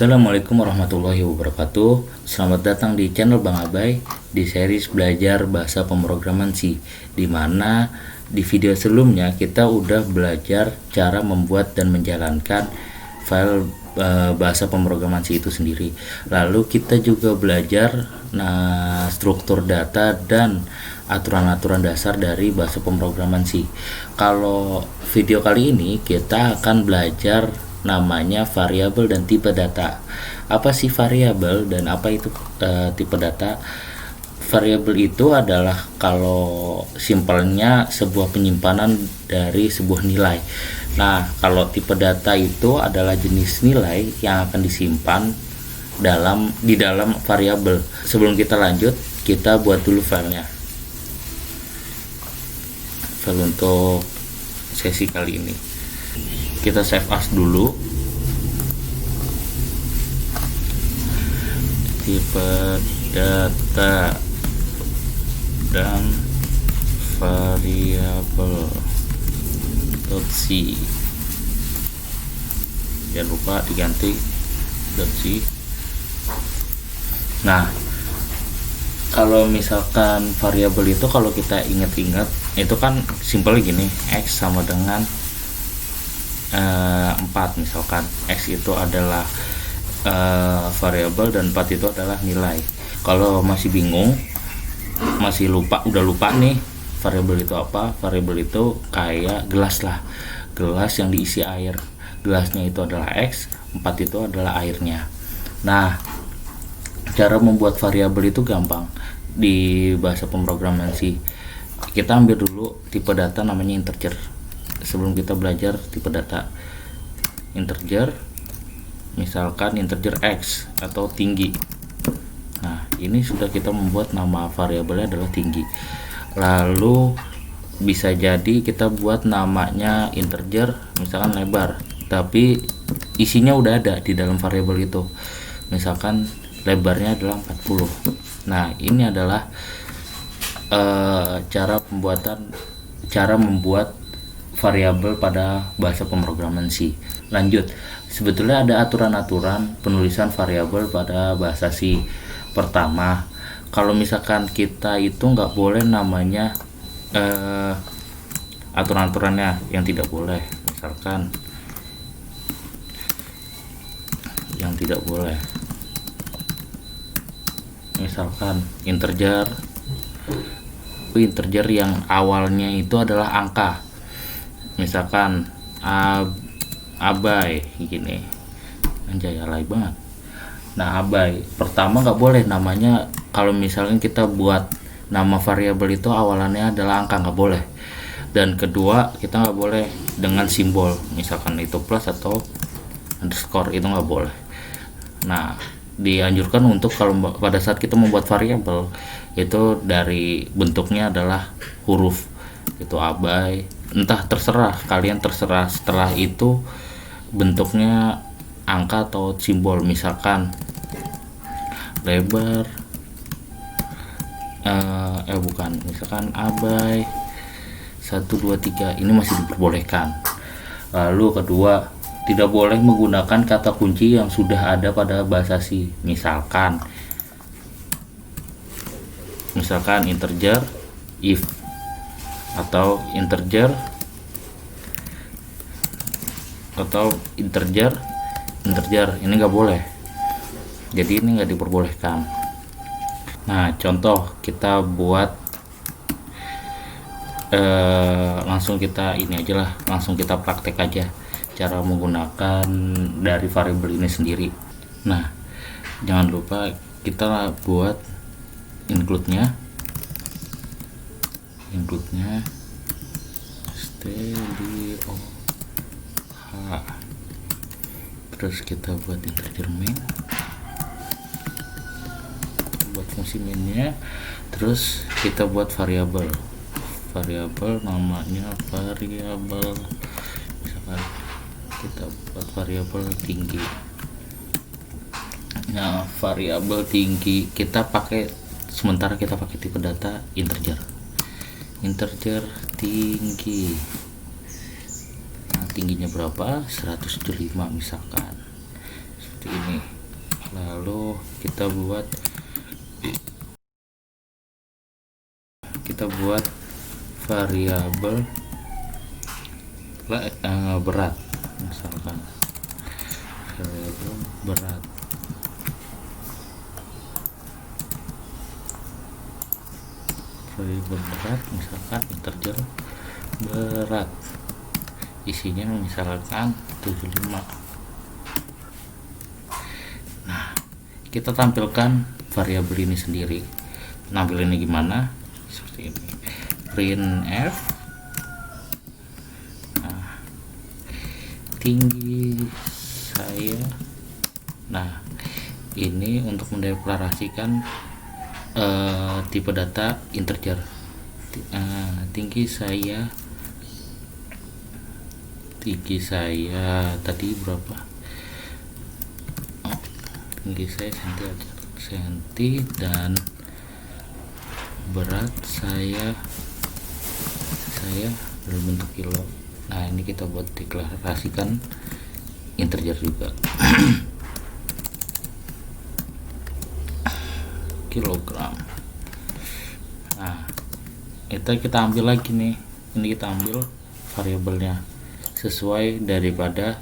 Assalamualaikum warahmatullahi wabarakatuh. Selamat datang di channel Bang Abai di series belajar bahasa pemrograman C, dimana di video sebelumnya kita udah belajar cara membuat dan menjalankan file bahasa pemrograman C itu sendiri. Lalu kita juga belajar struktur data dan aturan-aturan dasar dari bahasa pemrograman C. Kalau video kali ini kita akan belajar namanya variabel dan tipe data. Apa sih variabel dan apa itu tipe data? Variabel itu adalah, kalau simpelnya, sebuah penyimpanan dari sebuah nilai. Nah, kalau tipe data itu adalah jenis nilai yang akan disimpan di dalam variabel. Sebelum kita lanjut, kita buat dulu filenya. File untuk sesi kali ini kita save as dulu. Tipe data dan variabel .c, jangan lupa diganti .c. Nah, kalau misalkan variabel itu, kalau kita ingat-ingat, itu kan simpel gini, x sama dengan 4. Misalkan x itu adalah variabel dan 4 itu adalah nilai. Kalau masih bingung, masih udah lupa nih variabel itu apa, variabel itu kayak gelas lah, gelas yang diisi air. Gelasnya itu adalah x, 4 itu adalah airnya. Nah, cara membuat variabel itu gampang di bahasa pemrograman C. Kita ambil dulu tipe data namanya integer. Sebelum kita belajar tipe data, integer, misalkan integer x atau tinggi. Nah, ini sudah kita membuat nama variabelnya adalah tinggi. Lalu bisa jadi kita buat namanya integer, misalkan lebar, tapi isinya udah ada di dalam variabel itu. Misalkan lebarnya adalah 40. Nah, ini adalah cara membuat variabel pada bahasa pemrograman C. Lanjut, sebetulnya ada aturan-aturan penulisan variabel pada bahasa C. Pertama, kalau misalkan kita itu nggak boleh namanya aturan-aturannya yang tidak boleh. Misalkan integer yang awalnya itu adalah angka. Misalkan abai gini, anjay alay banget. Nah, abai pertama nggak boleh namanya. Kalau misalnya kita buat nama variabel itu awalannya adalah angka, nggak boleh. Dan kedua, kita nggak boleh dengan simbol, misalkan itu plus atau underscore, itu nggak boleh. Nah, dianjurkan untuk kalau pada saat kita membuat variabel itu dari bentuknya adalah huruf, itu abai, entah, terserah kalian, terserah. Setelah itu bentuknya angka atau simbol, misalkan lebar misalkan abai 1 2 3, ini masih diperbolehkan. Lalu kedua, tidak boleh menggunakan kata kunci yang sudah ada pada bahasa C. Misalkan integer if atau integer ini nggak boleh, jadi ini nggak diperbolehkan. Nah, contoh kita buat langsung kita praktek aja cara menggunakan dari variabel ini sendiri. Nah, jangan lupa kita buat include-nya terus kita buat integer main, buat fungsi mainnya, terus kita buat variabel namanya variabel, misalkan kita buat variabel tinggi. Nah, variabel tinggi kita pakai tipe data integer tinggi. Nah, tingginya berapa? 175 misalkan. seperti ini. Lalu kita buat variabel berat, misalkan variabel berat. Variabel berat misalkan integer berat, isinya misalkan 75. Nah, kita tampilkan variabel ini sendiri. Nampilinnya gimana? Seperti ini. Printf tinggi saya. Nah, ini untuk mendeklarasikan tipe data integer. Tinggi saya tadi berapa? Tinggi saya senti dan berat saya berbentuk kilo. Nah, ini kita buat deklarasikan integer juga. Kilogram. Nah, itu kita ambil lagi nih. Ini kita ambil variabelnya sesuai daripada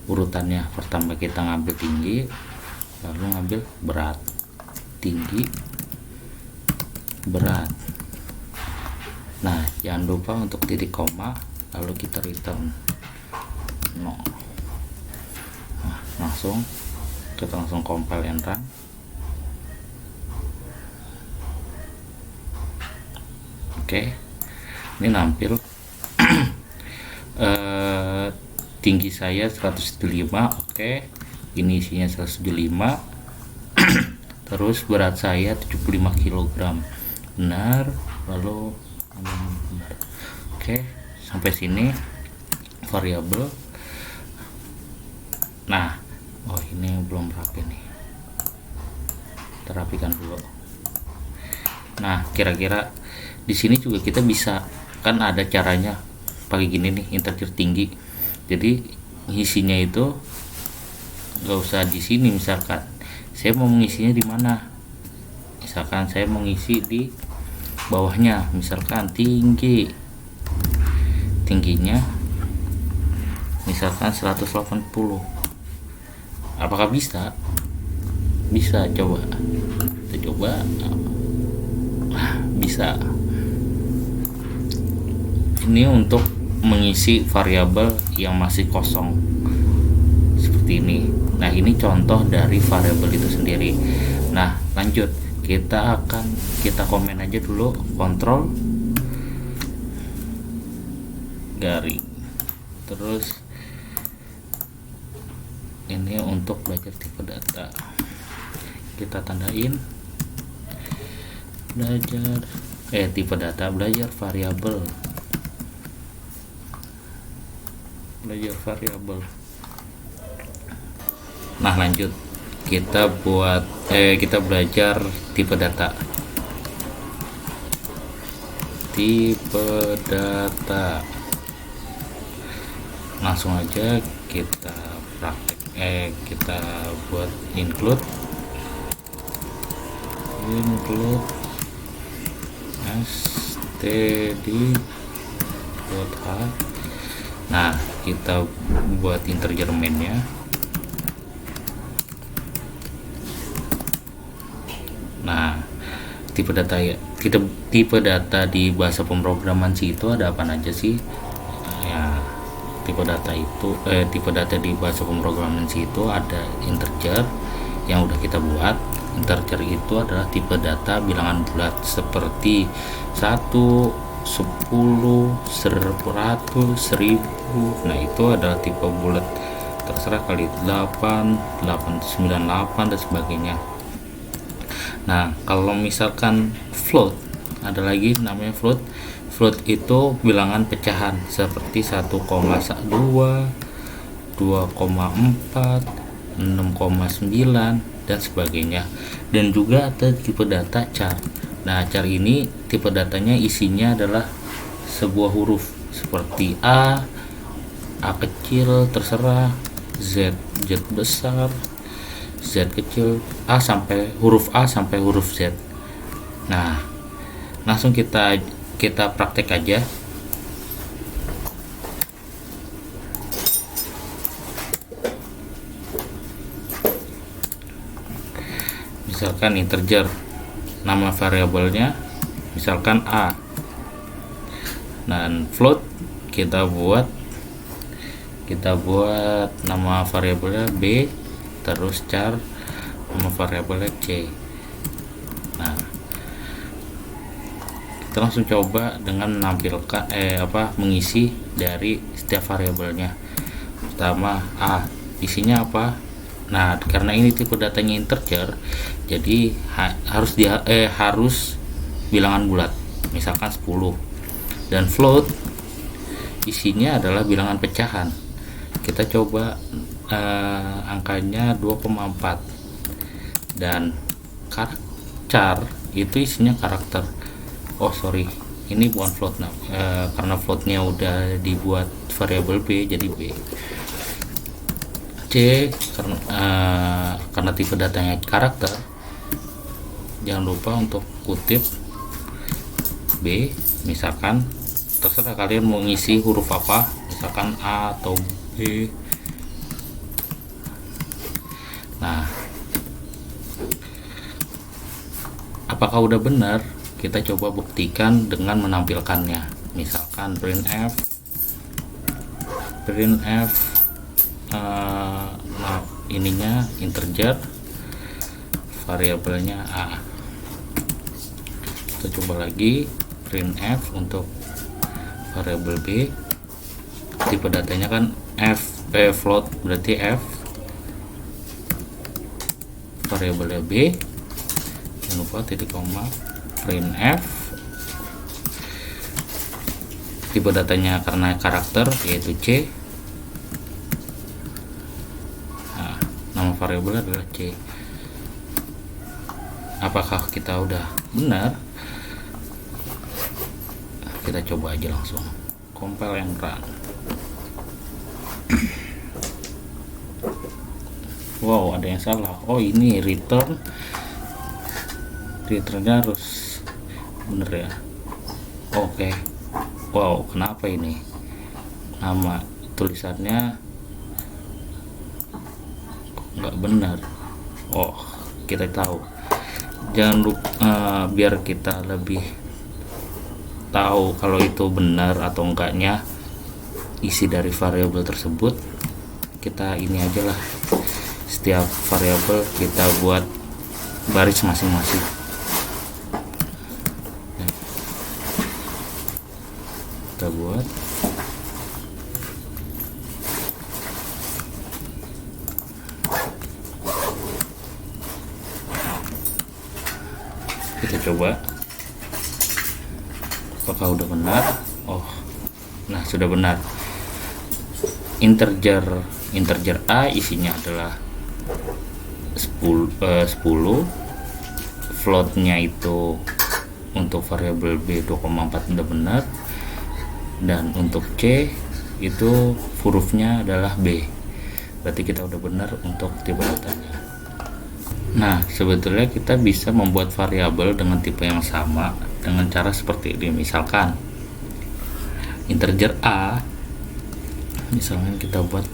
urutannya. Pertama kita ngambil tinggi, lalu ngambil berat. Tinggi, berat. Nah, jangan lupa untuk titik koma, lalu kita return 0. Nah, kita langsung compile and run. Oke, ini nampil tinggi saya 175. Oke, ini isinya 175. Terus berat saya 75 kg. Benar. Lalu benar. Oke, sampai sini variabel. Nah, ini belum rapi nih. Terapikan dulu. Nah, kira-kira di sini juga kita bisa, kan ada caranya pakai gini nih, integer tinggi. Jadi isinya itu nggak usah di sini. Misalkan saya mau mengisinya di mana, misalkan saya mau ngisi di bawahnya, misalkan tingginya misalkan 180. Apakah bisa? Bisa, coba kita coba. Bisa. Ini untuk mengisi variabel yang masih kosong seperti ini. Nah, ini contoh dari variabel itu sendiri. Nah, lanjut, kita komen aja dulu, kontrol garing. Terus ini untuk belajar tipe data, kita tandain tipe data, belajar variabel. Nah, lanjut, kita belajar tipe data. Langsung aja kita praktek, kita buat include std.h. Nah, kita buat integer main-nya. Nah, tipe data di bahasa pemrograman C itu ada apa aja sih? Ya, tipe data di bahasa pemrograman C itu ada integer yang udah kita buat. Integer itu adalah tipe data bilangan bulat seperti 1, 10, 100, 1000. Nah, itu adalah tipe bulat. Terserah kali 8, 898 dan sebagainya. Nah, kalau misalkan float, ada lagi namanya float. Float itu bilangan pecahan seperti 1,2, 2,4, 6,9 dan sebagainya. Dan juga ada tipe data char. Nah, char ini tipe datanya isinya adalah sebuah huruf seperti A kecil, terserah, Z, Z besar, Z kecil, huruf A sampai huruf Z. Nah, langsung kita praktek aja. Misalkan integer, nama variabelnya misalkan A, dan float kita buat nama variabelnya B, terus char nama variabelnya C. Nah, kita langsung coba dengan menampilkan mengisi dari setiap variabelnya. Pertama A, isinya apa? Nah, karena ini tipe datanya integer, jadi harus bilangan bulat, misalkan 10. Dan float isinya adalah bilangan pecahan. Kita coba angkanya 2,4. Dan char itu isinya karakter. Oh sorry, ini bukan float. Karena floatnya udah dibuat variabel B, jadi B. C karena tipe datanya karakter, jangan lupa untuk kutip B, misalkan terserah kalian mau ngisi huruf apa, misalkan A atau B. Nah, apakah udah benar? Kita coba buktikan dengan menampilkannya. Misalkan printf ininya integer, variabelnya A. Kita coba lagi printf untuk variabel B, tipe datanya kan float, berarti F, variabelnya B, jangan lupa titik koma, printf, tipe datanya karena karakter yaitu C, nama variabel adalah C. Apakah kita udah benar? Kita coba aja langsung compile and run. Wow, ada yang salah. Oh, ini returnnya harus bener ya. Oke. Wow, kenapa ini nama tulisannya nggak benar? Oh, kita tahu. Jangan lupa, biar kita lebih tahu kalau itu benar atau enggaknya isi dari variabel tersebut, kita ini aja lah, setiap variabel kita buat baris masing-masing. Kita buat coba apakah udah benar. Oh, nah sudah benar. Integer A isinya adalah 10, floatnya itu untuk variabel B 2,4 udah benar, dan untuk C itu hurufnya adalah B, berarti kita udah benar untuk tipe datanya. Nah, sebetulnya kita bisa membuat variabel dengan tipe yang sama dengan cara seperti ini. Misalkan integer A, misalkan kita buat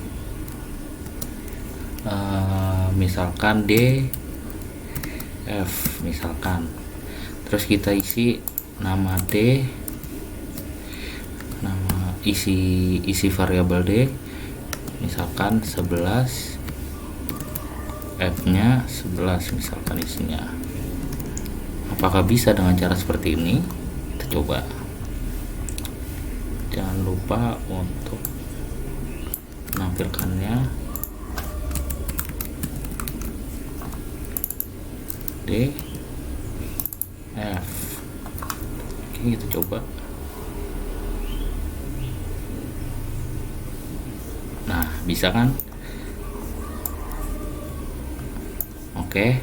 misalkan D F misalkan, terus kita isi nama D, nama isi variabel D misalkan 11, F nya 11 misalkan isinya. Apakah bisa dengan cara seperti ini? Kita coba. Jangan lupa untuk menampilkannya. D F. Oke, kita coba. Nah, bisa kan? Oke,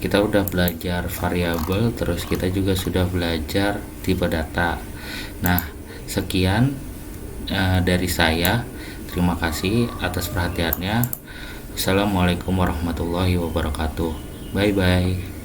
kita udah belajar variabel, terus kita juga sudah belajar tipe data. Nah, sekian dari saya. Terima kasih atas perhatiannya. Assalamualaikum warahmatullahi wabarakatuh. Bye bye.